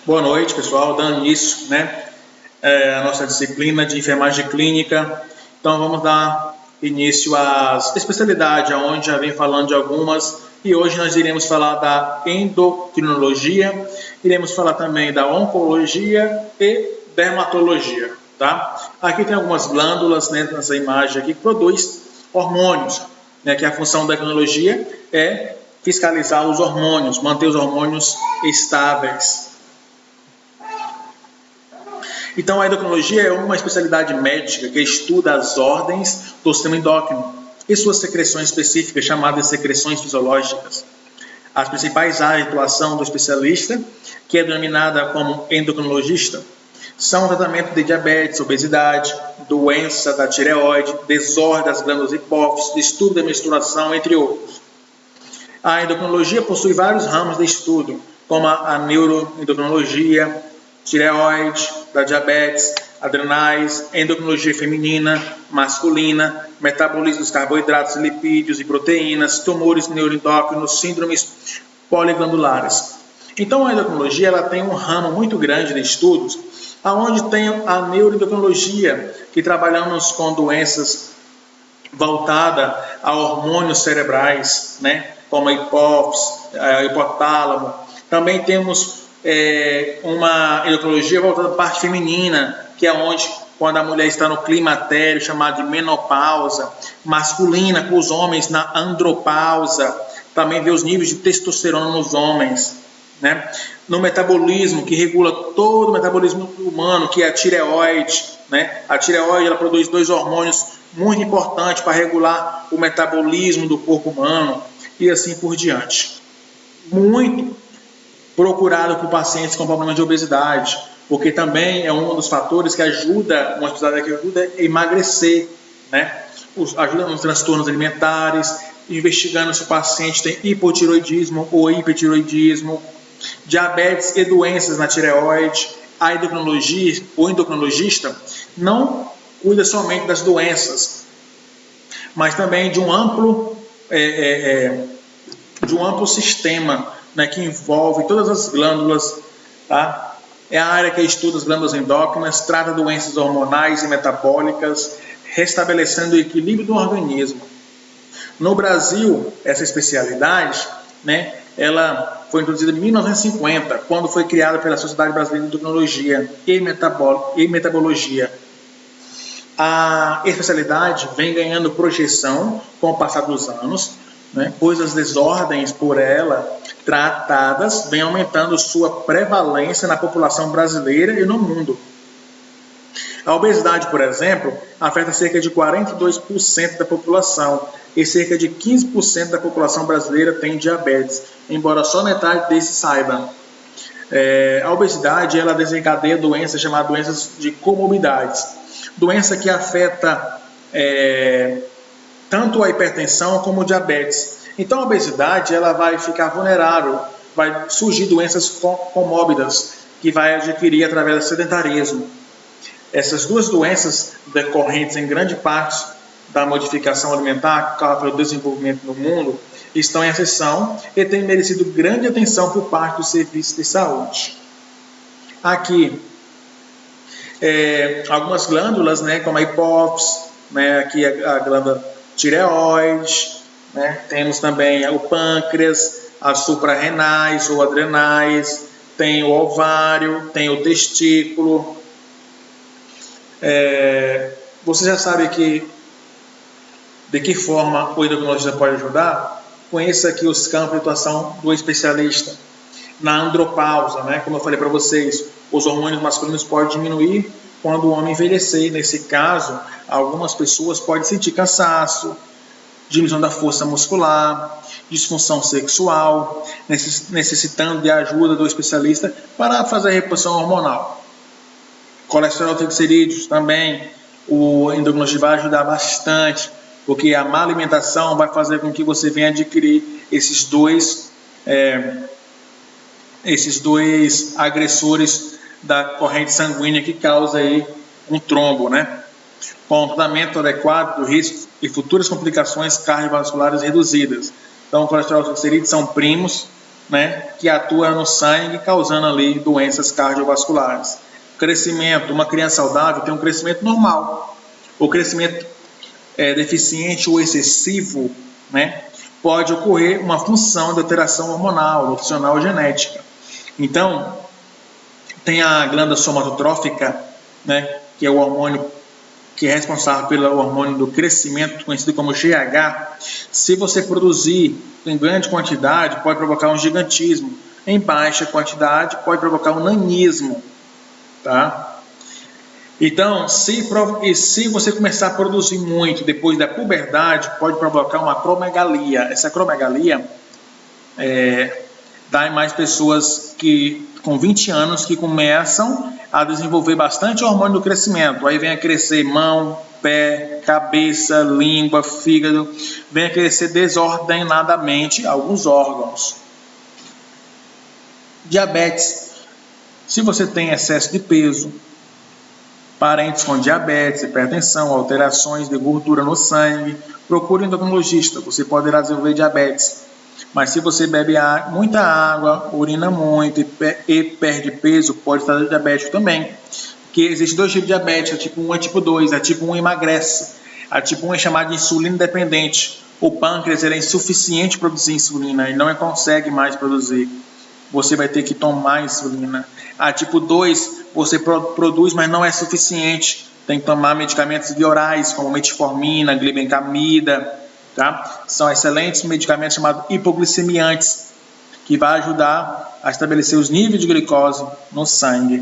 Boa noite, pessoal. Dando início, a nossa disciplina de enfermagem clínica. Então, vamos dar início às especialidades, onde já vem falando de algumas. E hoje nós iremos falar da endocrinologia, iremos falar também da oncologia e dermatologia, tá? Aqui tem algumas glândulas, nessa imagem aqui, que produz hormônios, que a função da endocrinologia é fiscalizar os hormônios, manter os hormônios estáveis. Então, a endocrinologia é uma especialidade médica que estuda as ordens do sistema endócrino e suas secreções específicas, chamadas de secreções fisiológicas. As principais áreas de atuação do especialista, que é denominada como endocrinologista, são o tratamento de diabetes, obesidade, doença da tireoide, desordem das glândulas hipófises, distúrbio da menstruação, entre outros. A endocrinologia possui vários ramos de estudo, como a neuroendocrinologia, tireoide, da diabetes, adrenais, endocrinologia feminina, masculina, metabolismo dos carboidratos, lipídios e proteínas, tumores neuroendócrinos, síndromes poliglandulares. Então, a endocrinologia ela tem um ramo muito grande de estudos, aonde tem a neuroendocrinologia, que trabalhamos com doenças voltadas a hormônios cerebrais, como a hipófise, a hipotálamo. Também temos uma endocrinologia voltada para a parte feminina, que é onde, quando a mulher está no climatério, chamado de menopausa, masculina, com os homens na andropausa, também vê os níveis de testosterona nos homens, no metabolismo, que regula todo o metabolismo humano, que é a tireoide, A tireoide ela produz dois hormônios muito importantes para regular o metabolismo do corpo humano e assim por diante. Muito procurado por pacientes com problemas de obesidade, porque também é um dos fatores que ajuda, uma especialidade que ajuda a emagrecer, ajuda nos transtornos alimentares, investigando se o paciente tem hipotiroidismo ou hipertiroidismo, diabetes e doenças na tireoide. A endocrinologia, o endocrinologista, não cuida somente das doenças, mas também de um amplo sistema, que envolve todas as glândulas, tá? É a área que estuda as glândulas endócrinas, trata doenças hormonais e metabólicas, restabelecendo o equilíbrio do organismo. No Brasil, essa especialidade, ela foi introduzida em 1950, quando foi criada pela Sociedade Brasileira de Endocrinologia e Metabologia. A especialidade vem ganhando projeção com o passar dos anos, pois as desordens por ela tratadas vêm aumentando sua prevalência na população brasileira e no mundo. A obesidade, por exemplo, afeta cerca de 42% da população e cerca de 15% da população brasileira tem diabetes, embora só metade desses saiba. A obesidade ela desencadeia doenças chamadas doenças de comorbidades, doença que afeta tanto a hipertensão como o diabetes. Então, a obesidade ela vai ficar vulnerável, vai surgir doenças comórbidas que vai adquirir através do sedentarismo. Essas duas doenças, decorrentes em grande parte da modificação alimentar causada pelo desenvolvimento no mundo, estão em ascensão e têm merecido grande atenção por parte dos serviços de saúde. Aqui, algumas glândulas, como a hipófise, aqui a glândula tireoide, temos também o pâncreas, as suprarrenais ou adrenais, tem o ovário, tem o testículo. Você já sabe de que forma o endocrinologista pode ajudar? Conheça aqui os campos de atuação do especialista. Na andropausa, como eu falei para vocês, os hormônios masculinos podem diminuir quando o homem envelhecer. Nesse caso, algumas pessoas podem sentir cansaço, diminuição da força muscular, disfunção sexual, necessitando de ajuda do especialista para fazer a reposição hormonal. Colesterol, triglicerídeos também, o endocrinologista vai ajudar bastante, porque a má alimentação vai fazer com que você venha adquirir esses dois agressores da corrente sanguínea que causa aí um trombo, Com o tratamento adequado do risco e futuras complicações cardiovasculares reduzidas. Então, o colesterol e triglicerídeos são primos, né, que atua no sangue, causando ali doenças cardiovasculares. Crescimento, uma criança saudável tem um crescimento normal. O crescimento deficiente ou excessivo, né, pode ocorrer uma função de alteração hormonal, nutricional ou genética. Então, tem a glândula somatotrófica, né, que é o hormônio que é responsável pelo hormônio do crescimento, conhecido como GH. Se você produzir em grande quantidade, pode provocar um gigantismo. Em baixa quantidade, pode provocar um nanismo. Tá? Então, se você começar a produzir muito depois da puberdade, pode provocar uma acromegalia. Essa acromegalia dá em mais pessoas que com 20 anos que começam a desenvolver bastante hormônio do crescimento. Aí vem a crescer mão, pé, cabeça, língua, fígado, vem a crescer desordenadamente alguns órgãos. Diabetes. Se você tem excesso de peso, parentes com diabetes, hipertensão, alterações de gordura no sangue, procure um endocrinologista, você poderá desenvolver diabetes. Mas se você bebe muita água, urina muito e perde peso, pode estar diabético também. Porque existem dois tipos de diabetes, a tipo 1 e a tipo 2. A tipo 1 emagrece. A tipo 1 é chamada de insulina dependente. O pâncreas é insuficiente para produzir insulina, ele não consegue mais produzir. Você vai ter que tomar insulina. A tipo 2, você produz, mas não é suficiente. Tem que tomar medicamentos orais, como metformina, glibenclamida. Tá? São excelentes medicamentos chamados hipoglicemiantes, que vai ajudar a estabelecer os níveis de glicose no sangue.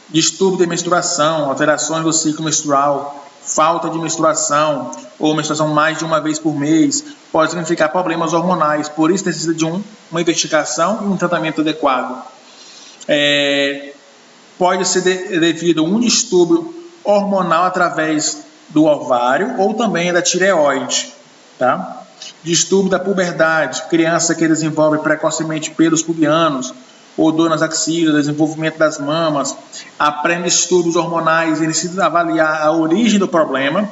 Distúrbio de menstruação, alterações do ciclo menstrual, falta de menstruação ou menstruação mais de uma vez por mês, pode significar problemas hormonais, por isso necessita de uma investigação e um tratamento adequado. Pode ser devido a um distúrbio hormonal através do ovário ou também da tireoide. Tá? Distúrbio da puberdade, criança que desenvolve precocemente pelos pubianos, ou dor nas axilas, desenvolvimento das mamas, aprende distúrbios hormonais e necessita avaliar a origem do problema,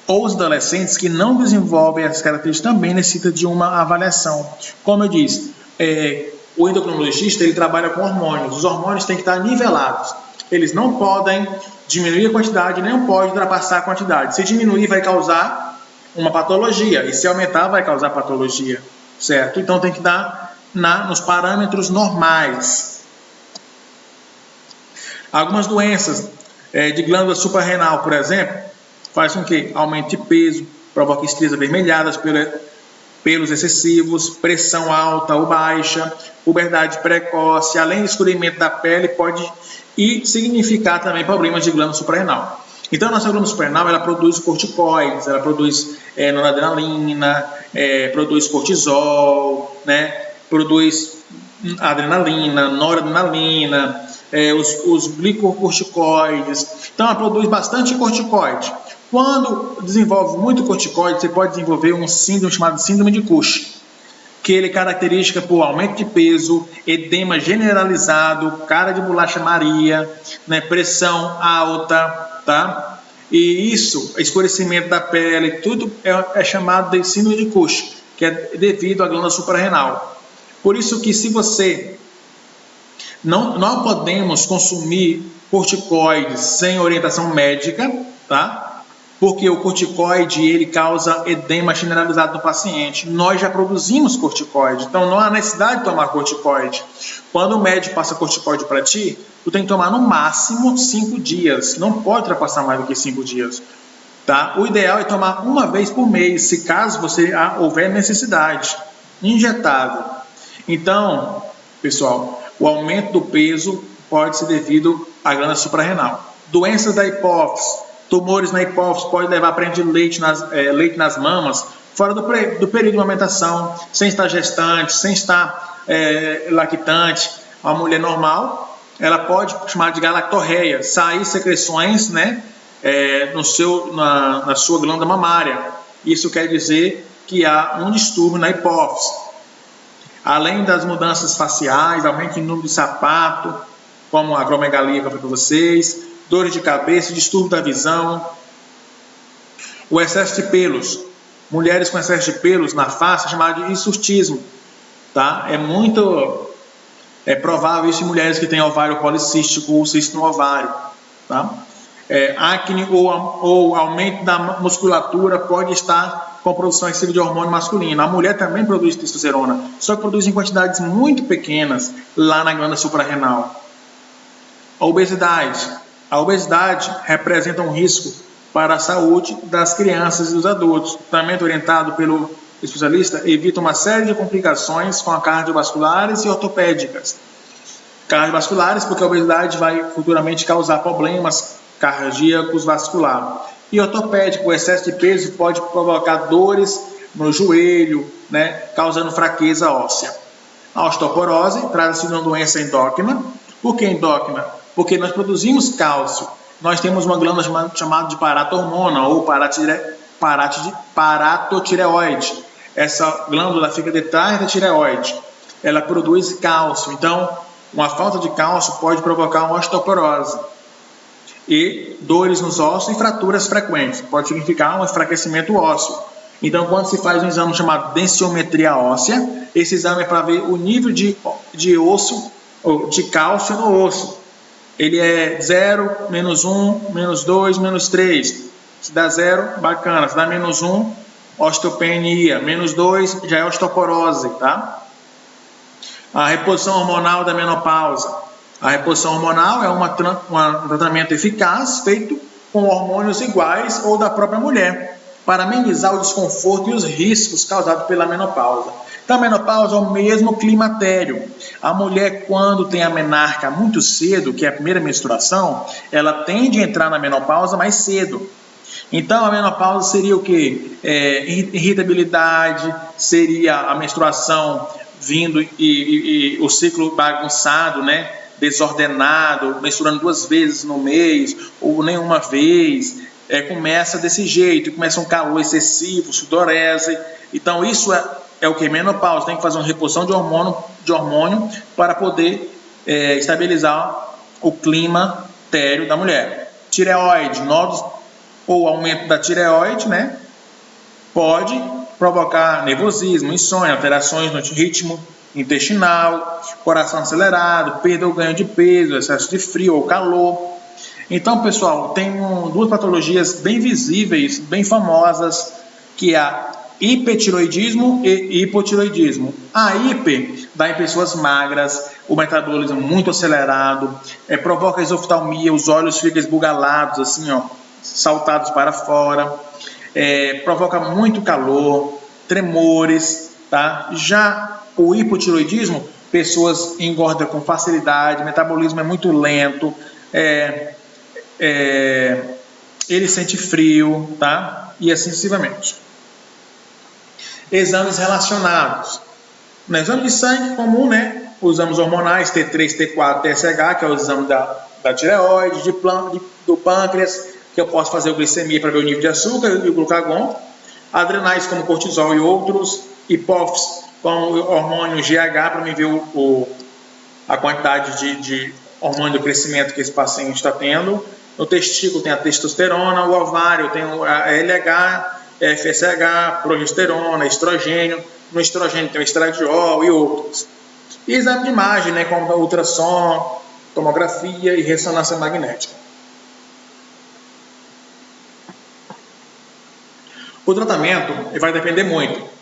ou os adolescentes que não desenvolvem essas características também necessitam de uma avaliação. Como eu disse, o endocrinologista ele trabalha com hormônios, os hormônios têm que estar nivelados, eles não podem diminuir a quantidade, nem podem ultrapassar a quantidade. Se diminuir vai causar uma patologia, e se aumentar vai causar patologia, certo? Então tem que dar nos parâmetros normais. Algumas doenças de glândula suprarrenal, por exemplo, faz com que aumente de peso, provoque estrias avermelhadas, pelos excessivos, pressão alta ou baixa, puberdade precoce, além do escurecimento da pele, pode significar também problemas de glândula suprarrenal. Então, a nossa glândula suprarrenal, ela produz corticoides, ela produz noradrenalina, produz cortisol, né? Produz adrenalina, noradrenalina, os glicocorticoides. Então, ela produz bastante corticoide. Quando desenvolve muito corticoide, você pode desenvolver um síndrome chamado síndrome de Cushing, que ele é característica por aumento de peso, edema generalizado, cara de bolacha Maria, né? Pressão alta, tá? E isso, escurecimento da pele, tudo é chamado de síndrome de Cushing, que é devido à glândula suprarrenal. Por isso que se você não podemos consumir corticoides sem orientação médica, tá? Porque o corticoide ele causa edema generalizado no paciente. Nós já produzimos corticoide, então não há necessidade de tomar corticoide. Quando o médico passa corticoide para ti, tu tem que tomar no máximo 5 dias, não pode ultrapassar mais do que 5 dias. Tá? O ideal é tomar uma vez por mês, se caso você houver necessidade, injetável. Então, pessoal, o aumento do peso pode ser devido à glândula suprarrenal. Doenças da hipófise, tumores na hipófise podem levar a preencher leite nas mamas fora do período de amamentação, sem estar gestante, sem estar lactante. Uma mulher normal, ela pode chamar de galactorreia, sair secreções, né, na sua glândula mamária. Isso quer dizer que há um distúrbio na hipófise. Além das mudanças faciais, aumento em número de sapato, como a acromegalia que eu falei para vocês, dores de cabeça, distúrbio da visão, o excesso de pelos. Mulheres com excesso de pelos na face é chamado de hirsutismo. tá? É provável isso em mulheres que têm ovário policístico ou cisto no ovário, tá? Acne ou aumento da musculatura pode estar com produção excessiva de hormônio masculino. A mulher também produz testosterona, só que produz em quantidades muito pequenas lá na glândula suprarrenal. A obesidade. A obesidade representa um risco para a saúde das crianças e dos adultos. O tratamento orientado pelo especialista evita uma série de complicações com cardiovasculares e ortopédicas. Cardiovasculares, porque a obesidade vai futuramente causar problemas cardíacos vasculares. E ortopédico, o excesso de peso pode provocar dores no joelho, né, causando fraqueza óssea. A osteoporose trata-se de uma doença endócrina. Por que endócrina? Porque nós produzimos cálcio. Nós temos uma glândula chamada de paratormona ou paratotireoide. Essa glândula fica detrás da tireoide. Ela produz cálcio. Então, uma falta de cálcio pode provocar uma osteoporose e dores nos ossos e fraturas frequentes. Pode significar um enfraquecimento ósseo. Então, quando se faz um exame chamado densitometria óssea, esse exame é para ver o nível de osso, ou de cálcio no osso. Ele é 0, menos 1, menos 2, menos 3. Se dá 0, bacana. Se dá menos 1, osteopenia. Menos 2, já é osteoporose, tá? A reposição hormonal da menopausa. A reposição hormonal é um tratamento eficaz feito com hormônios iguais ou da própria mulher, para amenizar o desconforto e os riscos causados pela menopausa. Então, a menopausa é o mesmo climatério. A mulher, quando tem a menarca muito cedo, que é a primeira menstruação, ela tende a entrar na menopausa mais cedo. Então, a menopausa seria o quê? Irritabilidade, seria a menstruação vindo e o ciclo bagunçado, né? Desordenado, menstruando 2 vezes no mês ou nenhuma vez. Começa desse jeito, começa um calor excessivo, sudorese. Então, isso é o que? Menopausa. Tem que fazer uma reposição de hormônio para poder estabilizar o clima téreo da mulher. Tireoide, nódulos ou aumento da tireoide, né? Pode provocar nervosismo, insônia, alterações no ritmo intestinal, coração acelerado, perda ou ganho de peso, excesso de frio ou calor. Então, pessoal, tem 2 patologias bem visíveis, bem famosas, que é a hipertiroidismo e hipotiroidismo. A hiper dá em pessoas magras, o metabolismo muito acelerado, provoca exoftalmia, os olhos ficam esbugalados, assim, ó, saltados para fora, provoca muito calor, tremores, tá? Já o hipotiroidismo, pessoas engordam com facilidade, metabolismo é muito lento, ele sente frio, tá? E assim sucessivamente. Exames relacionados. No exame de sangue comum, né? Usamos hormonais T3, T4, TSH, que é o exame da tireoide, do pâncreas, que eu posso fazer a glicemia para ver o nível de açúcar e o glucagon. Adrenais como cortisol e outros. Hipófise como o hormônio GH para me ver a quantidade de hormônio do crescimento que esse paciente está tendo. No testículo tem a testosterona, o ovário tem a LH, FSH, progesterona, estrogênio. No estrogênio tem o estradiol e outros. E exame de imagem, né, como ultrassom, tomografia e ressonância magnética. O tratamento vai depender muito.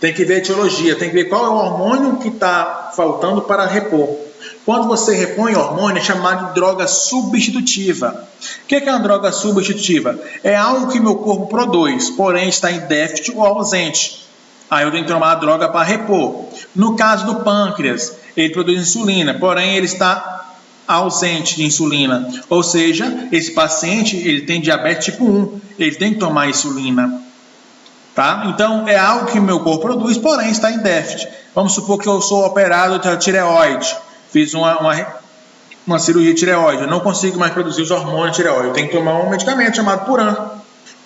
Tem que ver a etiologia, tem que ver qual é o hormônio que está faltando para repor. Quando você repõe hormônio, é chamado de droga substitutiva. O que é uma droga substitutiva? É algo que meu corpo produz, porém está em déficit ou ausente. Aí eu tenho que tomar a droga para repor. No caso do pâncreas, ele produz insulina, porém ele está ausente de insulina. Ou seja, esse paciente ele tem diabetes tipo 1, ele tem que tomar insulina. Tá? Então, é algo que meu corpo produz, porém está em déficit. Vamos supor que eu sou operado de tireoide, fiz uma cirurgia de tireoide, eu não consigo mais produzir os hormônios de tireoide, eu tenho que tomar um medicamento chamado Puran,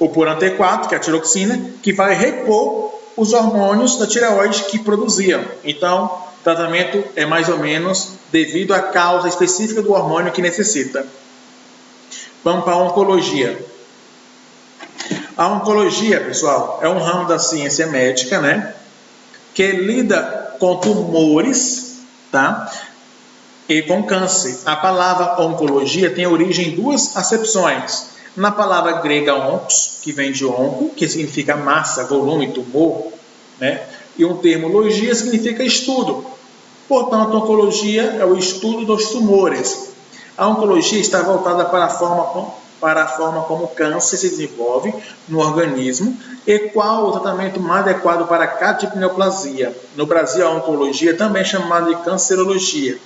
o Puran T4, que é a tiroxina, que vai repor os hormônios da tireoide que produziam. Então, o tratamento é mais ou menos devido à causa específica do hormônio que necessita. Vamos para a oncologia. A oncologia, pessoal, é um ramo da ciência médica, né? que lida com tumores, tá? E com câncer. A palavra oncologia tem origem em duas acepções. Na palavra grega onkos, que vem de onco, que significa massa, volume, tumor, né? E um termo logia significa estudo. Portanto, a oncologia é o estudo dos tumores. A oncologia está voltada para a forma como o câncer se desenvolve no organismo e qual o tratamento mais adequado para cada tipo de neoplasia. No Brasil, a oncologia também é chamada de cancerologia.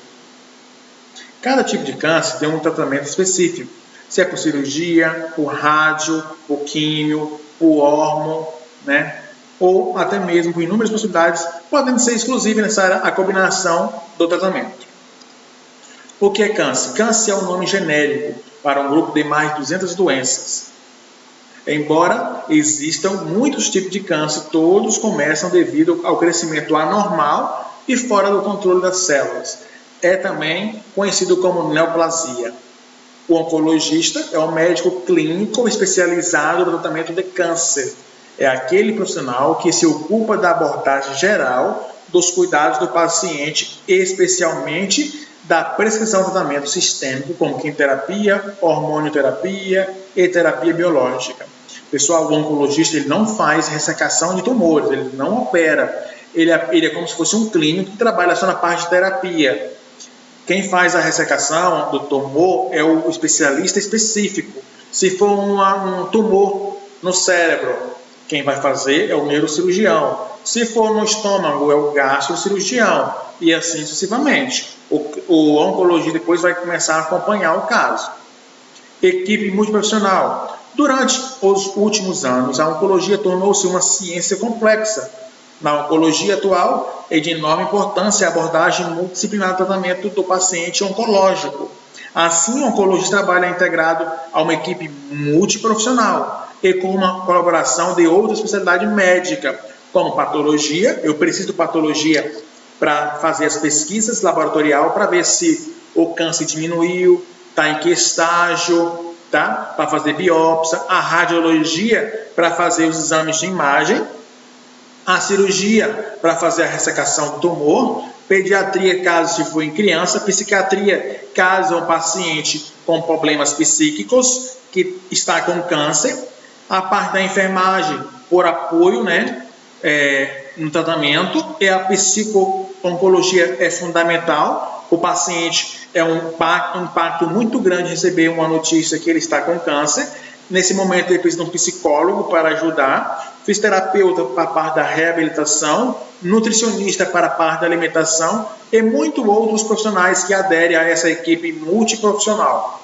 Cada tipo de câncer tem um tratamento específico, se é por cirurgia, por rádio, por químio, por hormônio, né? Ou até mesmo por inúmeras possibilidades, podendo ser exclusiva e necessária a combinação do tratamento. O que é câncer? Câncer é um nome genérico para um grupo de mais de 200 doenças. Embora existam muitos tipos de câncer, todos começam devido ao crescimento anormal e fora do controle das células. É também conhecido como neoplasia. O oncologista é um médico clínico especializado no tratamento de câncer. É aquele profissional que se ocupa da abordagem geral dos cuidados do paciente, especialmente da prescrição de tratamento sistêmico, como quimioterapia, hormonioterapia e terapia biológica. Pessoal, o oncologista ele não faz ressecação de tumores, ele não opera. Ele é como se fosse um clínico que trabalha só na parte de terapia. Quem faz a ressecação do tumor é o especialista específico. Se for um tumor no cérebro, quem vai fazer é o neurocirurgião. Se for no estômago, é o gastrocirurgião. E assim sucessivamente. O oncologista depois vai começar a acompanhar o caso. Equipe multiprofissional. Durante os últimos anos, a oncologia tornou-se uma ciência complexa. Na oncologia atual, é de enorme importância a abordagem multidisciplinar do tratamento do paciente oncológico. Assim, o oncologista trabalha integrado a uma equipe multiprofissional e com uma colaboração de outra especialidade médica, como patologia. Eu preciso de patologia para fazer as pesquisas laboratorial para ver se o câncer diminuiu, está em que estágio, tá? Para fazer biópsia, a radiologia para fazer os exames de imagem, a cirurgia para fazer a ressecação do tumor, pediatria caso se for em criança, psiquiatria caso é um paciente com problemas psíquicos que está com câncer, a parte da enfermagem por apoio, né, no tratamento, e a psico-oncologia é fundamental. O paciente é um impacto muito grande receber uma notícia que ele está com câncer. Nesse momento ele precisa de um psicólogo para ajudar, fisioterapeuta para a parte da reabilitação, nutricionista para a parte da alimentação e muitos outros profissionais que aderem a essa equipe multiprofissional.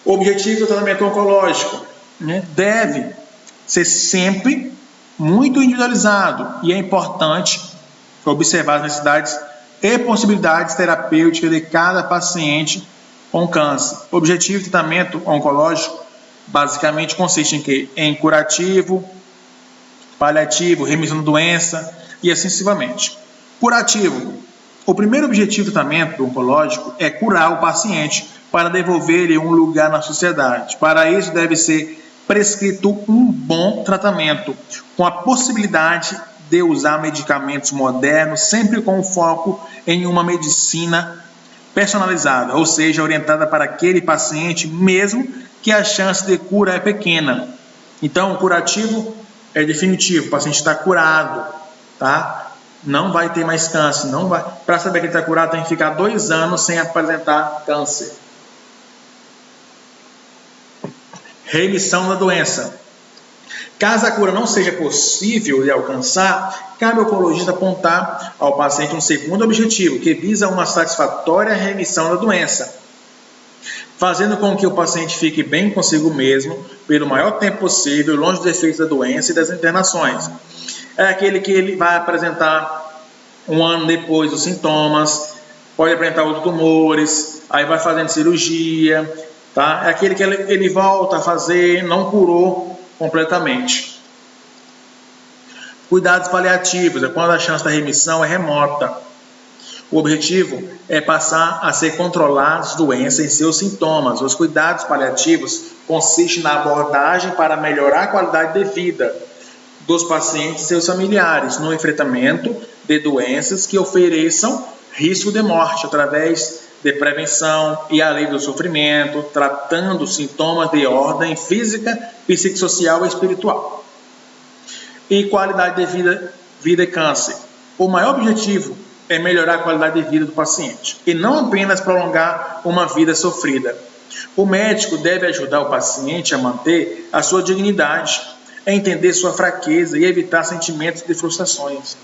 O objetivo do tratamento oncológico, né, deve ser sempre muito individualizado e é importante observar as necessidades e possibilidades terapêuticas de cada paciente com câncer. O objetivo do tratamento oncológico basicamente consiste em quê? Em curativo, paliativo, remissão da doença e assim sucessivamente. Curativo. O primeiro objetivo do tratamento oncológico é curar o paciente para devolver-lhe um lugar na sociedade. Para isso deve ser prescrito um bom tratamento, com a possibilidade de usar medicamentos modernos, sempre com foco em uma medicina personalizada, ou seja, orientada para aquele paciente, mesmo que a chance de cura é pequena. Então, o curativo é definitivo, o paciente está curado, tá? Não vai ter mais câncer, não vai. Para saber que ele está curado, tem que ficar 2 anos sem apresentar câncer. Remissão da doença. Caso a cura não seja possível de alcançar, cabe ao oncologista apontar ao paciente um segundo objetivo, que visa uma satisfatória remissão da doença, fazendo com que o paciente fique bem consigo mesmo pelo maior tempo possível, longe dos efeitos da doença e das internações. É aquele que ele vai apresentar 1 ano depois os sintomas, pode apresentar outros tumores, aí vai fazendo cirurgia, tá? É aquele que ele volta a fazer, não curou completamente. Cuidados paliativos é quando a chance da remissão é remota. O objetivo é passar a ser controladas as doenças em seus sintomas. Os cuidados paliativos consistem na abordagem para melhorar a qualidade de vida, dos pacientes e seus familiares no enfrentamento de doenças que ofereçam risco de morte através de prevenção e alívio do sofrimento, tratando sintomas de ordem física, psicossocial e espiritual. E qualidade de vida e câncer. O maior objetivo é melhorar a qualidade de vida do paciente e não apenas prolongar uma vida sofrida. O médico deve ajudar o paciente a manter a sua dignidade, a entender sua fraqueza e evitar sentimentos de frustrações.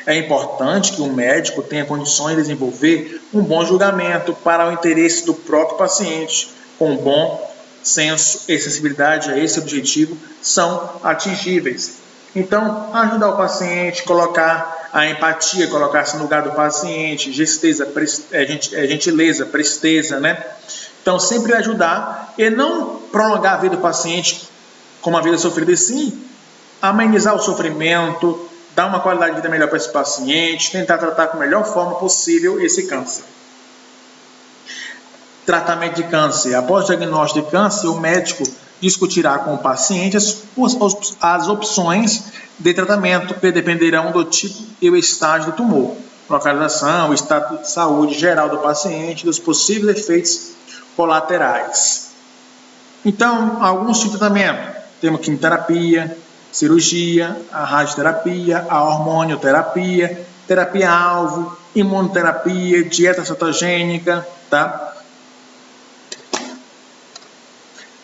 É importante que o médico tenha condições de desenvolver um bom julgamento para o interesse do próprio paciente, com bom senso e sensibilidade a esse objetivo são atingíveis. Então, ajudar o paciente, colocar a empatia, colocar-se no lugar do paciente, gentileza, presteza, né? Então, sempre ajudar e não prolongar a vida do paciente com uma vida sofrida, e sim amenizar o sofrimento, dar uma qualidade de vida melhor para esse paciente, tentar tratar com a melhor forma possível esse câncer. Tratamento de câncer. Após o diagnóstico de câncer, o médico discutirá com o paciente as opções de tratamento que dependerão do tipo e o estágio do tumor, localização, o estado de saúde geral do paciente, dos possíveis efeitos colaterais. Então, alguns tipos de tratamento. Temos quimioterapia, cirurgia, a radioterapia, a hormonioterapia, terapia-alvo, imunoterapia, dieta cetogênica, tá?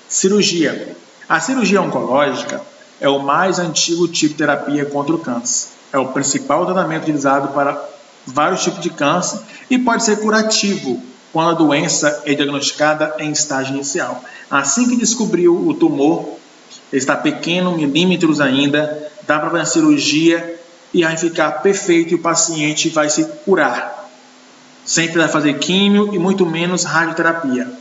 Cirurgia. A cirurgia oncológica é o mais antigo tipo de terapia contra o câncer. É o principal tratamento utilizado para vários tipos de câncer e pode ser curativo quando a doença é diagnosticada em estágio inicial. Assim que descobriu o tumor, está pequeno, milímetros ainda, dá para fazer a cirurgia e vai ficar perfeito e o paciente vai se curar. Sempre vai fazer químio e muito menos radioterapia.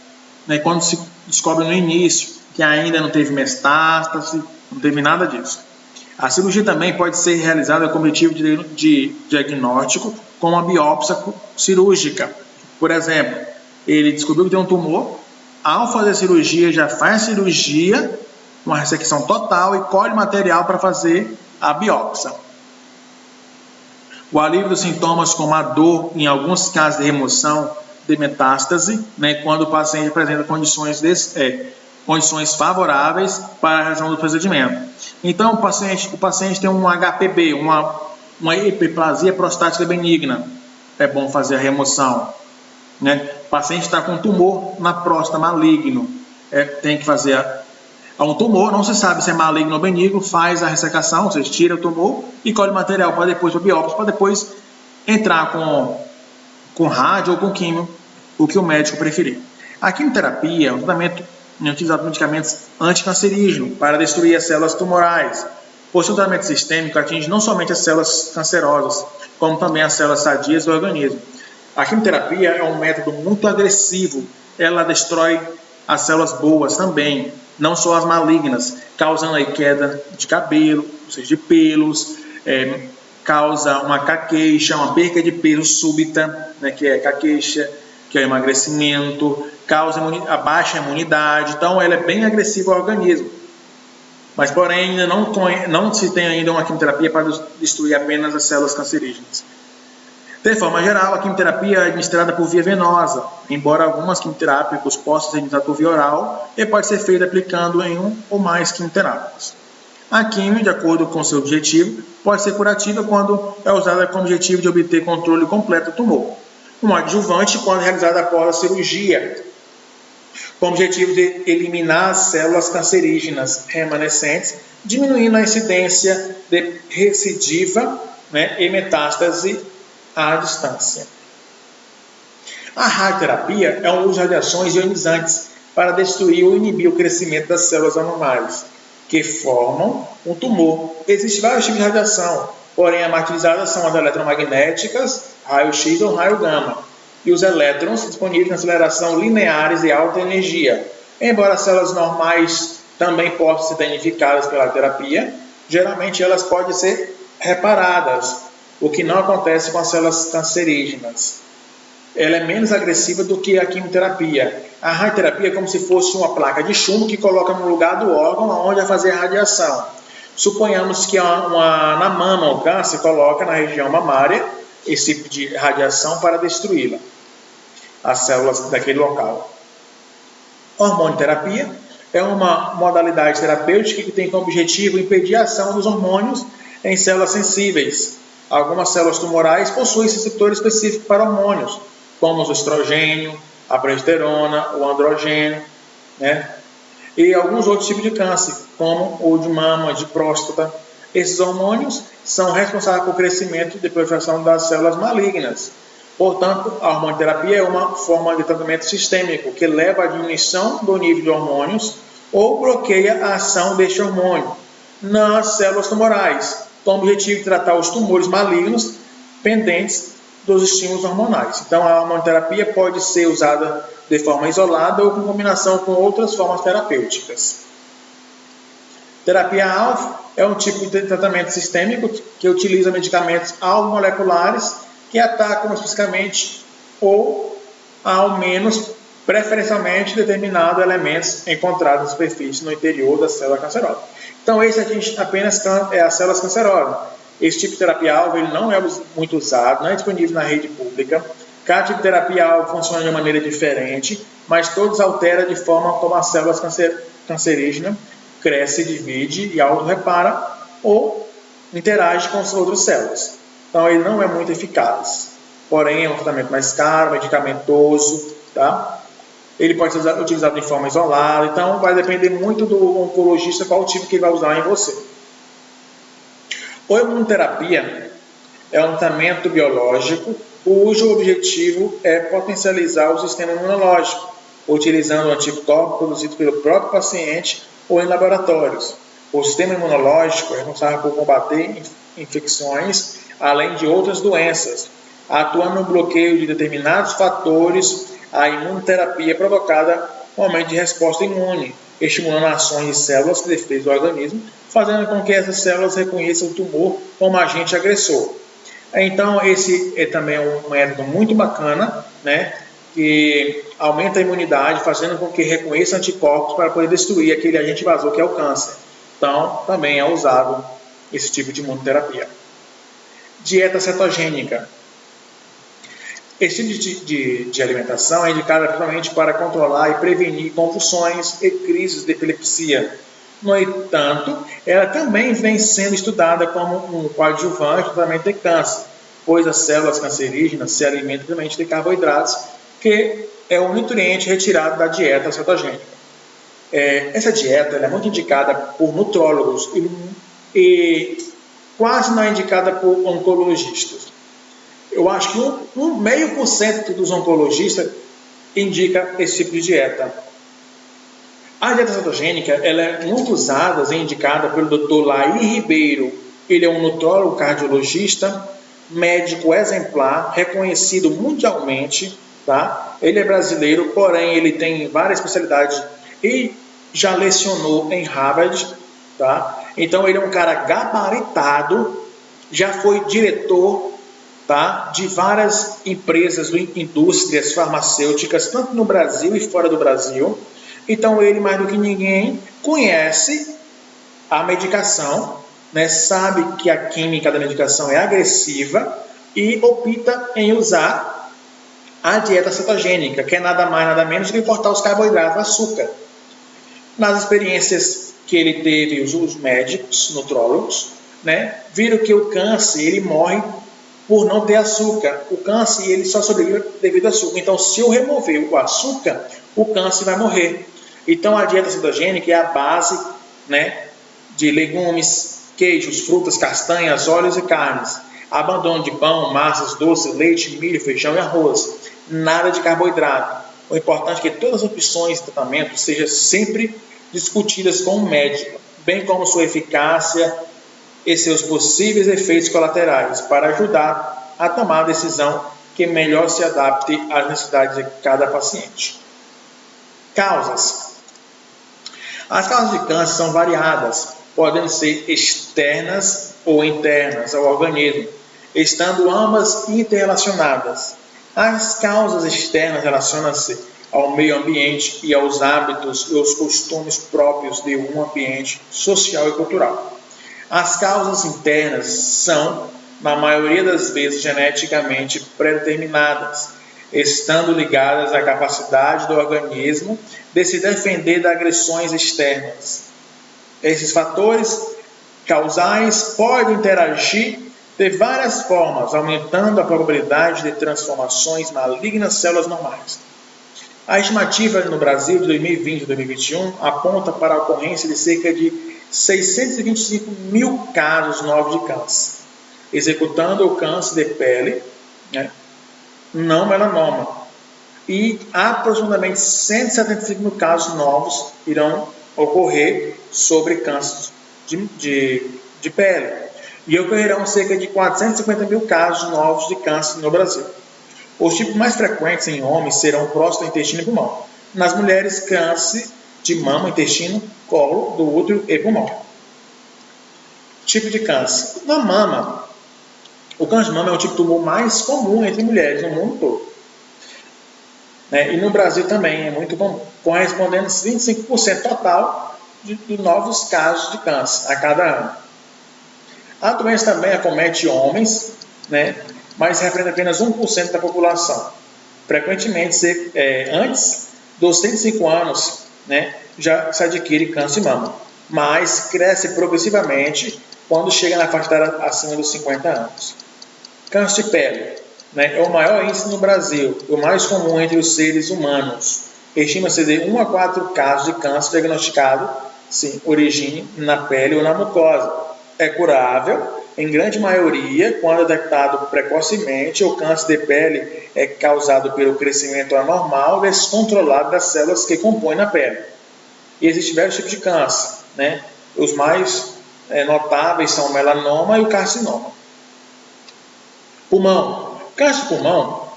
Quando se descobre no início que ainda não teve metástase, não teve nada disso. A cirurgia também pode ser realizada com objetivo de diagnóstico com uma biópsia cirúrgica. Por exemplo, ele descobriu que tem um tumor, ao fazer a cirurgia, já faz a cirurgia, uma ressecção total e colhe material para fazer a biópsia. O alívio dos sintomas como a dor, em alguns casos de remoção de metástase, quando o paciente apresenta condições favoráveis para a realização do procedimento. Então, o paciente tem um HPB, uma hiperplasia prostática benigna. É bom fazer a remoção. O paciente está com tumor na próstata maligno. Tem que fazer um tumor, não se sabe se é maligno ou benigno, faz a ressecação, ou seja, tira o tumor e colhe material para depois para biópsia, para depois entrar com rádio ou com químio, o que o médico preferir. A quimioterapia é um tratamento utilizado medicamentos anticancerígenos para destruir as células tumorais. Por ser um tratamento sistêmico, atinge não somente as células cancerosas, como também as células sadias do organismo. A quimioterapia é um método muito agressivo, ela destrói as células boas também, não só as malignas, causando aí queda de cabelo, ou seja, de pelos, causa uma caqueixa, uma perca de peso súbita, que é caqueixa, que é o emagrecimento, causa a baixa imunidade, então ela é bem agressiva ao organismo. Mas, porém, ainda não se tem ainda uma quimioterapia para destruir apenas as células cancerígenas. De forma geral, a quimioterapia é administrada por via venosa, embora algumas quimioterápicos possam ser administradas por via oral e pode ser feita aplicando em um ou mais quimioterápicos. A quimio, de acordo com seu objetivo, pode ser curativa quando é usada com o objetivo de obter controle completo do tumor. Um adjuvante quando realizada após a cirurgia, com o objetivo de eliminar as células cancerígenas remanescentes, diminuindo a incidência de recidiva e metástase à distância. A radioterapia é um uso de radiações ionizantes para destruir ou inibir o crescimento das células anormais, que formam um tumor. Existem vários tipos de radiação, porém, as mais utilizadas são as eletromagnéticas, raio-x ou raio-gama, e os elétrons disponíveis na aceleração lineares de alta energia. Embora as células normais também possam ser danificadas pela terapia, geralmente elas podem ser reparadas, o que não acontece com as células cancerígenas. Ela é menos agressiva do que a quimioterapia. A radioterapia é como se fosse uma placa de chumbo que coloca no lugar do órgão onde vai fazer a radiação. Suponhamos que na mama o câncer coloca na região mamária esse tipo de radiação para destruí-la, as células daquele local. Hormonioterapia é uma modalidade terapêutica que tem como objetivo impedir a ação dos hormônios em células sensíveis. Algumas células tumorais possuem receptores específicos para hormônios, como o estrogênio, a progesterona, o androgênio, né? E alguns outros tipos de câncer, como o de mama, de próstata. Esses hormônios são responsáveis pelo crescimento e proliferação das células malignas. Portanto, a hormonioterapia é uma forma de tratamento sistêmico que leva à diminuição do nível de hormônios ou bloqueia a ação deste hormônio nas células tumorais, com o objetivo de tratar os tumores malignos pendentes dos estímulos hormonais. Então, a hormonioterapia pode ser usada de forma isolada ou com combinação com outras formas terapêuticas. Terapia-alvo é um tipo de tratamento sistêmico que utiliza medicamentos alvo moleculares que atacam especificamente ou, ao menos, preferencialmente determinados elementos encontrados na superfície no interior da célula cancerosa. Então, esse aqui apenas é as células cancerosas. Esse tipo de terapia-alvo ele não é muito usado, não é disponível na rede pública. Cada tipo de terapia-alvo funciona de uma maneira diferente, mas todos alteram de forma como as células cancerígenas cresce, divide e auto-repara ou interage com as outras células. Então, ele não é muito eficaz. Porém, é um tratamento mais caro, medicamentoso, tá? Ele pode ser utilizado de forma isolada. Então, vai depender muito do oncologista qual tipo que ele vai usar em você. A imunoterapia é um tratamento biológico cujo objetivo é potencializar o sistema imunológico, utilizando anticorpos produzidos pelo próprio paciente ou em laboratórios. O sistema imunológico é responsável por combater infecções, além de outras doenças, atuando no bloqueio de determinados fatores. A imunoterapia é provocada com aumento de resposta imune, estimulando ações de células de defesa do organismo, fazendo com que essas células reconheçam o tumor como agente agressor. Então, esse é também um método muito bacana, né, que aumenta a imunidade, fazendo com que reconheça anticorpos para poder destruir aquele agente invasor que é o câncer. Então, também é usado esse tipo de imunoterapia. Dieta cetogênica. Esse tipo de alimentação é indicada principalmente para controlar e prevenir convulsões e crises de epilepsia. No entanto, ela também vem sendo estudada como um coadjuvante no tratamento de câncer, pois as células cancerígenas se alimentam principalmente de carboidratos, que é um nutriente retirado da dieta cetogênica. Essa dieta é muito indicada por nutrólogos e quase não é indicada por oncologistas. Eu acho que 0,5% dos oncologistas indica esse tipo de dieta. A dieta cetogênica ela é muito usada e indicada pelo Dr. Laí Ribeiro. Ele é um nutrólogo cardiologista, médico exemplar, reconhecido mundialmente. Tá? Ele é brasileiro, porém ele tem várias especialidades e já lecionou em Harvard. Tá? Então ele é um cara gabaritado, já foi diretor, tá, de várias empresas, indústrias farmacêuticas, tanto no Brasil e fora do Brasil. Então ele, mais do que ninguém, conhece a medicação, né, sabe que a química da medicação é agressiva e opta em usar a dieta cetogênica, que é nada mais, nada menos que cortar os carboidratos, o açúcar. Nas experiências que ele teve, os médicos, nutrólogos, né, viram que o câncer ele morre por não ter açúcar. O câncer ele só sobrevive devido ao açúcar. Então, se eu remover o açúcar, o câncer vai morrer. Então, a dieta cetogênica é a base, né, de legumes, queijos, frutas, castanhas, óleos e carnes. Abandono de pão, massas, doces, leite, milho, feijão e arroz. Nada de carboidrato. O importante é que todas as opções de tratamento sejam sempre discutidas com o médico, bem como sua eficácia e seus possíveis efeitos colaterais, para ajudar a tomar a decisão que melhor se adapte às necessidades de cada paciente. Causas. As causas de câncer são variadas, podem ser externas ou internas ao organismo, estando ambas interrelacionadas. As causas externas relacionam-se ao meio ambiente e aos hábitos e aos costumes próprios de um ambiente social e cultural. As causas internas são, na maioria das vezes, geneticamente predeterminadas, estando ligadas à capacidade do organismo de se defender de agressões externas. Esses fatores causais podem interagir de várias formas, aumentando a probabilidade de transformações malignas nas células normais. A estimativa no Brasil de 2020 e 2021 aponta para a ocorrência de cerca de 625 mil casos novos de câncer, executando o câncer de pele, né, não melanoma, e aproximadamente 175 mil casos novos irão ocorrer sobre câncer de pele, e ocorrerão cerca de 450 mil casos novos de câncer no Brasil. Os tipos mais frequentes em homens serão próstata, intestino e pulmão. Nas mulheres, câncer de mama, intestino, colo do útero e pulmão. Tipo de câncer. Na mama, o câncer de mama é o tipo de tumor mais comum entre mulheres no mundo todo. E no Brasil também é muito comum, correspondendo a 25% total de novos casos de câncer a cada ano. A doença também acomete homens, mas representa apenas 1% da população. Frequentemente, antes dos 35 anos, já se adquire câncer de mama, mas cresce progressivamente quando chega na faixa etária acima dos 50 anos. Câncer de pele é o maior índice no Brasil, o mais comum entre os seres humanos. Estima-se de 1 a 4 casos de câncer diagnosticado, sim, origem na pele ou na mucosa. É curável, em grande maioria, quando detectado precocemente. O câncer de pele é causado pelo crescimento anormal descontrolado das células que compõem a pele. E existem vários tipos de câncer, Os mais notáveis são o melanoma e o carcinoma. Pulmão. Câncer de pulmão,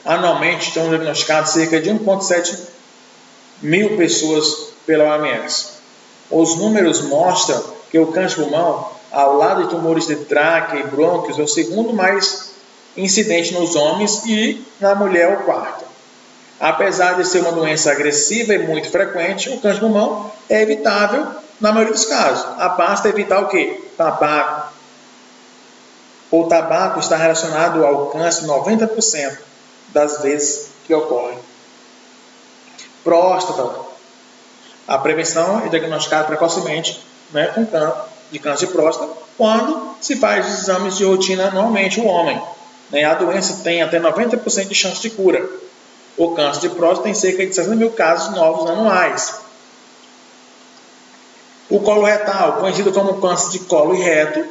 anualmente estão diagnosticados cerca de 1,7 mil pessoas pela OMS. Os números mostram que o câncer de pulmão, ao lado de tumores de tráquea e brônquios, é o segundo mais incidente nos homens e na mulher o quarto. Apesar de ser uma doença agressiva e muito frequente, o câncer de pulmão é evitável na maioria dos casos. Basta evitar o quê? Tabaco. O tabaco está relacionado ao câncer 90% das vezes que ocorre. Próstata. A prevenção é diagnosticada precocemente de câncer de próstata quando se faz os exames de rotina anualmente o homem. A doença tem até 90% de chance de cura. O câncer de próstata tem cerca de 60 mil casos novos anuais. O colo retal, conhecido como câncer de colo e reto,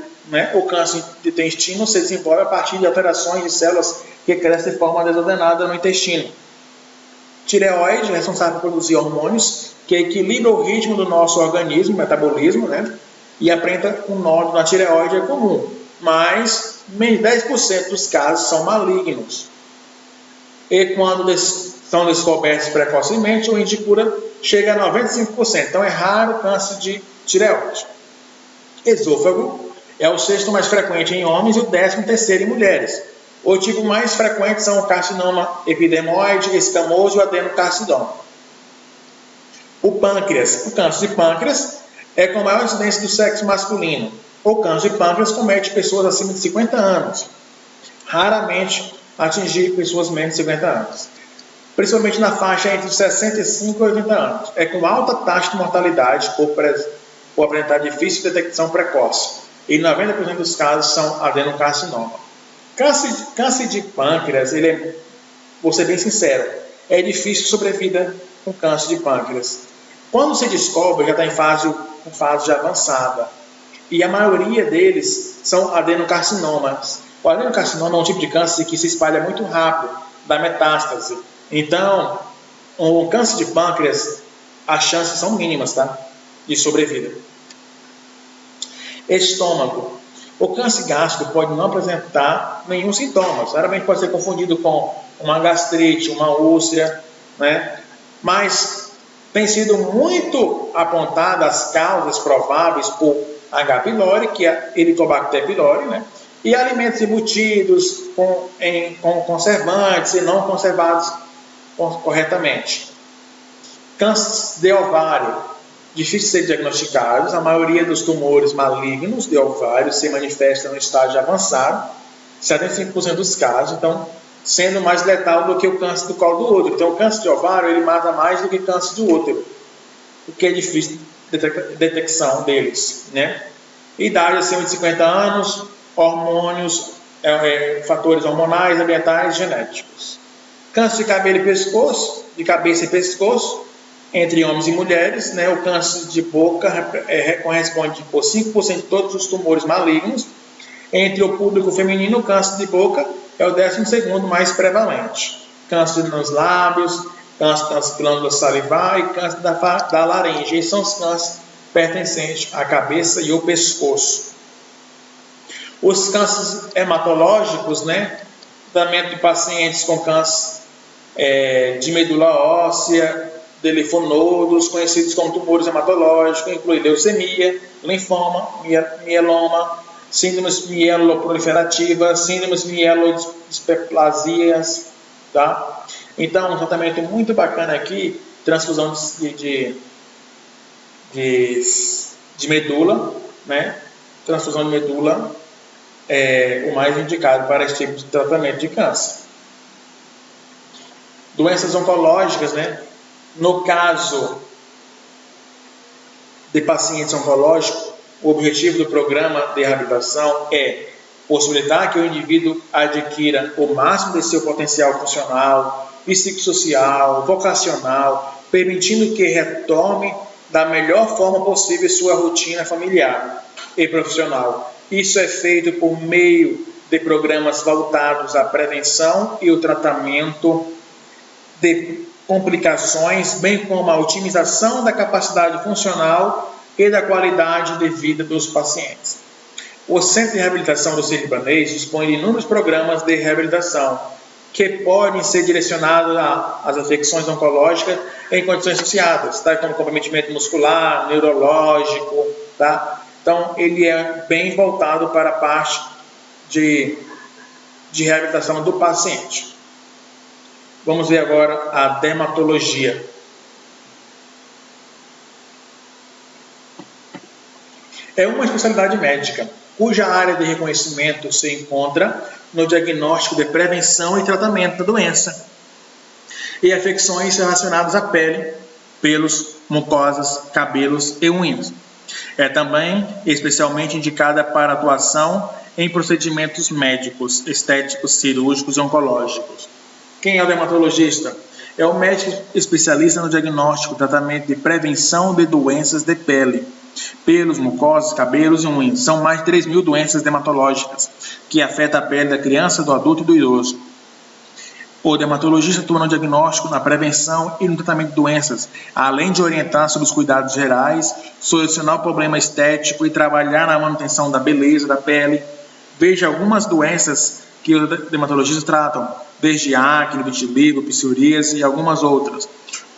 o câncer de intestino se desenvolve a partir de alterações de células que crescem de forma desordenada no intestino. Tireoide, responsável por produzir hormônios que equilibram o ritmo do nosso organismo, metabolismo, e apresenta um nódulo na tireoide é comum, mas menos de 10% dos casos são malignos. E quando são descobertos precocemente, o índice de cura chega a 95%. Então é raro o câncer de tireoide. Esôfago é o sexto mais frequente em homens e o 13º em mulheres. O tipo mais frequente são o carcinoma epidermoide, escamoso e o adenocarcinoma. O pâncreas. O câncer de pâncreas é com maior incidência do sexo masculino. O câncer de pâncreas comete pessoas acima de 50 anos. Raramente atingir pessoas menos de 50 anos. Principalmente na faixa entre 65 e 80 anos. É com alta taxa de mortalidade por apresentar difícil detecção precoce. E 90% dos casos são adenocarcinoma. Câncer de pâncreas, vou ser bem sincero, é difícil sobrevida com câncer de pâncreas. Quando se descobre, já está em fase já avançada. E a maioria deles são adenocarcinomas. O adenocarcinoma é um tipo de câncer que se espalha muito rápido, dá metástase. Então, o câncer de pâncreas, as chances são mínimas, de sobrevida. Estômago. O câncer gástrico pode não apresentar nenhum sintoma. Raramente pode ser confundido com uma gastrite, uma úlcera, Mas tem sido muito apontadas as causas prováveis por H. pylori, que é Helicobacter pylori, e alimentos embutidos com conservantes e não conservados corretamente. Câncer de ovário. difíceis de ser diagnosticados. A maioria dos tumores malignos de ovário se manifesta no estágio avançado, 75% dos casos, então, sendo mais letal do que o câncer do colo do útero. Então, o câncer de ovário, ele mata mais do que o câncer do útero, o que é difícil detecção deles, né? Idade acima de 50 anos, hormônios, fatores hormonais, ambientais, genéticos. Câncer de cabelo e pescoço, de cabeça e pescoço, entre homens e mulheres, né? O câncer de boca corresponde por 5% de todos os tumores malignos. Entre o público feminino, o câncer de boca é o 12º mais prevalente. Câncer nos lábios, câncer das glândulas salivares e câncer da laringe. Esses são os cânceres pertencentes à cabeça e ao pescoço. Os cânceres hematológicos, né? Tratamento de pacientes com câncer de medula óssea, de linfonodos, conhecidos como tumores hematológicos, inclui leucemia, linfoma, mieloma, síndromes mieloproliferativas, síndromes mielodisplasias, tá? Então, um tratamento muito bacana aqui, transfusão de medula, né? Transfusão de medula é o mais indicado para esse tipo de tratamento de câncer. Doenças oncológicas, né? No caso de pacientes oncológicos, o objetivo do programa de reabilitação é possibilitar que o indivíduo adquira o máximo de seu potencial funcional, psicossocial, vocacional, permitindo que retome da melhor forma possível sua rotina familiar e profissional. Isso é feito por meio de programas voltados à prevenção e o tratamento de complicações, bem como a otimização da capacidade funcional e da qualidade de vida dos pacientes. O Centro de Reabilitação do Sírio-Libanês dispõe de inúmeros programas de reabilitação que podem ser direcionados às afecções oncológicas em condições associadas, tá? Como comprometimento muscular, neurológico, tá? Então, ele é bem voltado para a parte de reabilitação do paciente. Vamos ver agora a dermatologia. É uma especialidade médica, cuja área de reconhecimento se encontra no diagnóstico de prevenção e tratamento da doença e afecções relacionadas à pele, pelos, mucosas, cabelos e unhas. É também especialmente indicada para atuação em procedimentos médicos, estéticos, cirúrgicos e oncológicos. Quem é o dermatologista? É o médico especialista no diagnóstico, tratamento e prevenção de doenças de pele, pelos, mucosas, cabelos e unhas. São mais de 3.000 doenças dermatológicas que afetam a pele da criança, do adulto e do idoso. O dermatologista atua no diagnóstico, na prevenção e no tratamento de doenças, além de orientar sobre os cuidados gerais, solucionar o problema estético e trabalhar na manutenção da beleza da pele. Veja algumas doenças que os dermatologistas tratam, desde acne, vitiligo, psoríase e algumas outras.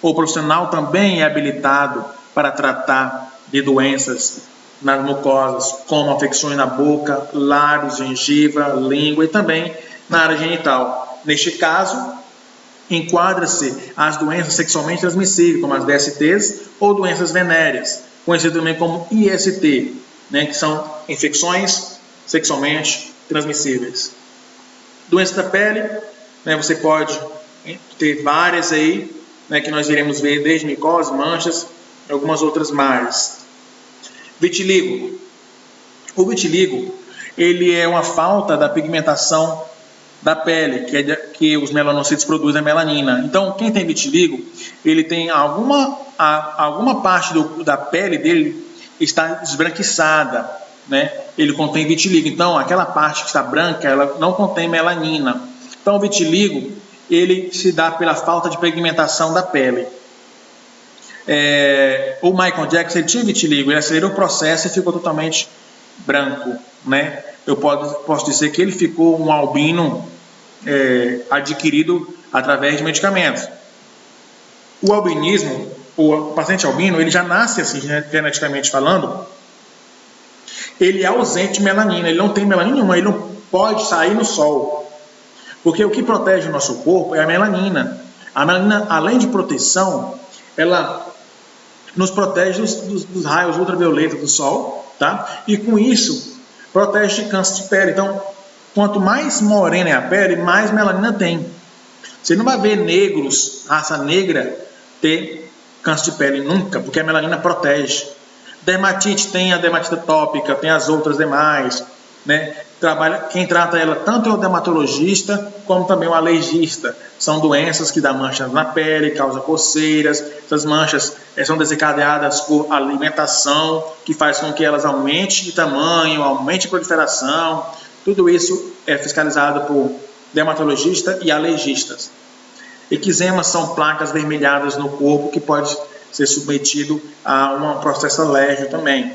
O profissional também é habilitado para tratar de doenças nas mucosas, como afecções na boca, lábios, gengiva, língua e também na área genital. Neste caso, enquadra-se as doenças sexualmente transmissíveis, como as DSTs ou doenças venéreas, conhecidas também como IST, né, que são infecções sexualmente transmissíveis. Doença da pele, né, você pode ter várias aí, né, que nós iremos ver, desde micose, manchas e algumas outras mais. Vitiligo. O vitiligo, ele é uma falta da pigmentação da pele, que os melanocitos produzem a melanina. Então, quem tem vitiligo, ele tem alguma parte da pele dele está esbranquiçada, né? Ele contém vitiligo. Então, aquela parte que está branca, ela não contém melanina. Então, o vitiligo, ele se dá pela falta de pigmentação da pele. O Michael Jackson, ele tinha vitiligo, ele acelerou o processo e ficou totalmente branco, né? Eu posso dizer que ele ficou um albino adquirido através de medicamentos. O albinismo, o paciente albino, ele já nasce assim, geneticamente falando, ele é ausente de melanina, ele não tem melanina nenhuma, ele não pode sair no sol. Porque o que protege o nosso corpo é a melanina. A melanina, além de proteção, ela nos protege dos raios ultravioletas do sol, tá? E com isso, protege de câncer de pele. Então, quanto mais morena é a pele, mais melanina tem. Você não vai ver negros, raça negra, ter câncer de pele nunca, porque a melanina protege. Dermatite tem a dermatite atópica, tem as outras demais, né? Quem trata ela tanto é o dermatologista como também o alergista. São doenças que dão manchas na pele, causam coceiras. Essas manchas são desencadeadas por alimentação, que faz com que elas aumentem de tamanho, aumentem de proliferação. Tudo isso é fiscalizado por dermatologista e alergistas. Eczemas são placas vermelhadas no corpo que pode ser submetido a um processo alérgico também.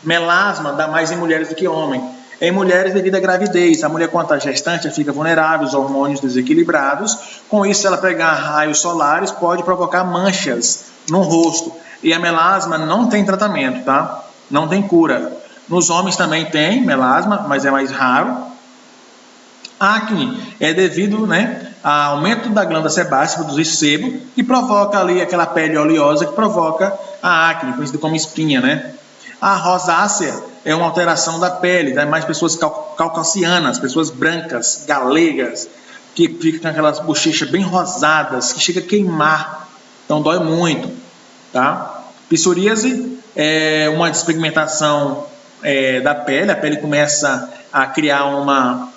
Melasma dá mais em mulheres do que homens. Em mulheres, devido à gravidez, a mulher quando está gestante fica vulnerável, os hormônios desequilibrados. Com isso, se ela pegar raios solares, pode provocar manchas no rosto. E a melasma não tem tratamento, tá? Não tem cura. Nos homens também tem melasma, mas é mais raro. Acne é devido, né, ao aumento da glândula sebácea, produzir sebo, que provoca ali aquela pele oleosa que provoca a acne, conhecida como espinha, né? A rosácea é uma alteração da pele, dá mais pessoas caucasianas, pessoas brancas, galegas, que ficam com aquelas bochechas bem rosadas, que chega a queimar, então dói muito, tá? Psoríase é uma despigmentação da pele, a pele começa a criar uma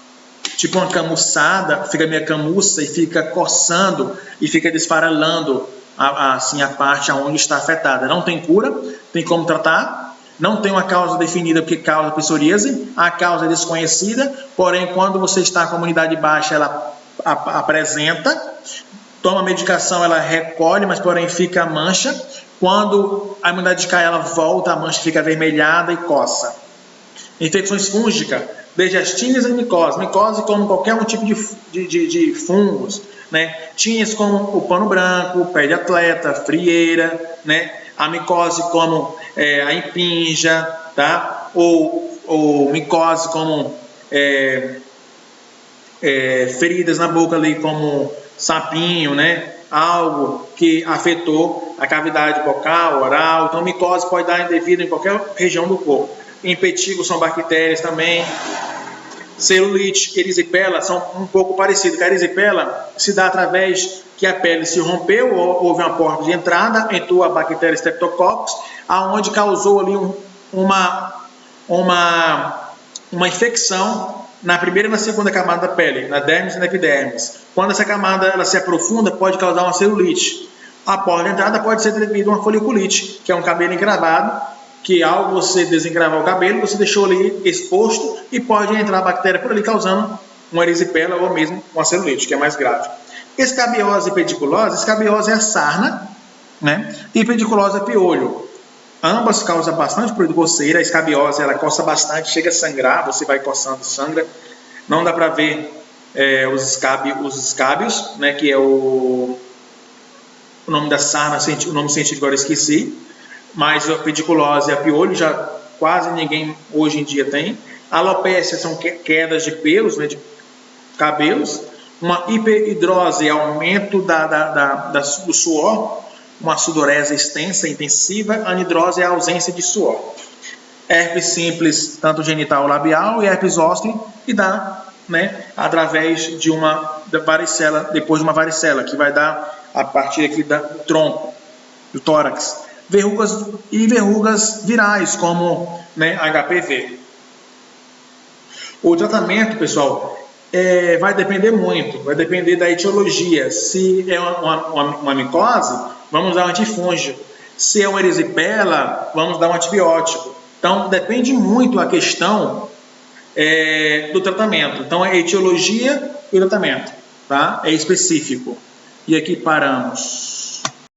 camuçada, fica meio camuça e fica coçando e fica desfarelando assim, a parte onde está afetada. Não tem cura, tem como tratar, não tem uma causa definida porque causa psoríase, a causa é desconhecida, porém quando você está com a imunidade baixa ela apresenta, toma medicação, ela recolhe, mas porém fica mancha, quando a imunidade cai ela volta, a mancha fica avermelhada e coça. Infecções fúngicas, desde as tínias e micose. Micose como qualquer um tipo de fungos, né? Tínias como o pano branco, pé de atleta, frieira, né? A micose como a impinja, tá? Ou micose como feridas na boca ali como sapinho, né? Algo que afetou a cavidade bucal, oral. Então micose pode dar devido em qualquer região do corpo. Impetigo são bactérias também. Celulite, erisipela são um pouco parecidos. A erisipela se dá através que a pele se rompeu, houve uma porta de entrada, entrou a bactéria Streptococcus, aonde causou ali uma infecção na primeira e na segunda camada da pele, na dermis e na epidermis. Quando essa camada ela se aprofunda, pode causar uma celulite. A porta de entrada pode ser devido a uma foliculite, que é um cabelo encravado, que ao você desengravar o cabelo, você deixou ali exposto e pode entrar a bactéria por ali causando uma erisipela ou mesmo uma celulite, que é mais grave. Escabiose e pediculose, escabiose é a sarna, né? E pediculose é piolho. Ambas causam bastante coceira, a escabiose ela coça bastante, chega a sangrar, você vai coçando, sangra. Não dá para ver os escábios, né? Que é o nome da sarna, o nome científico agora eu esqueci. Mas a pediculose e a piolho já quase ninguém hoje em dia tem. Alopécia são quedas de pelos, né, de cabelos. Uma hiperidrose é aumento do suor. Uma sudorese extensa, intensiva. Anidrose é a ausência de suor. Herpes simples, tanto genital ou labial, e herpes zoster, e dá, né, através de uma varicela, depois de uma varicela, que vai dar a partir aqui do tronco, do tórax. Verrugas virais, como, né, HPV. O tratamento, pessoal, vai depender muito, vai depender da etiologia. Se é uma micose, vamos dar um antifúngico. Se é uma erisipela, vamos dar um antibiótico. Então, depende muito a questão do tratamento. Então, é etiologia e o tratamento, tá? É específico. E aqui paramos.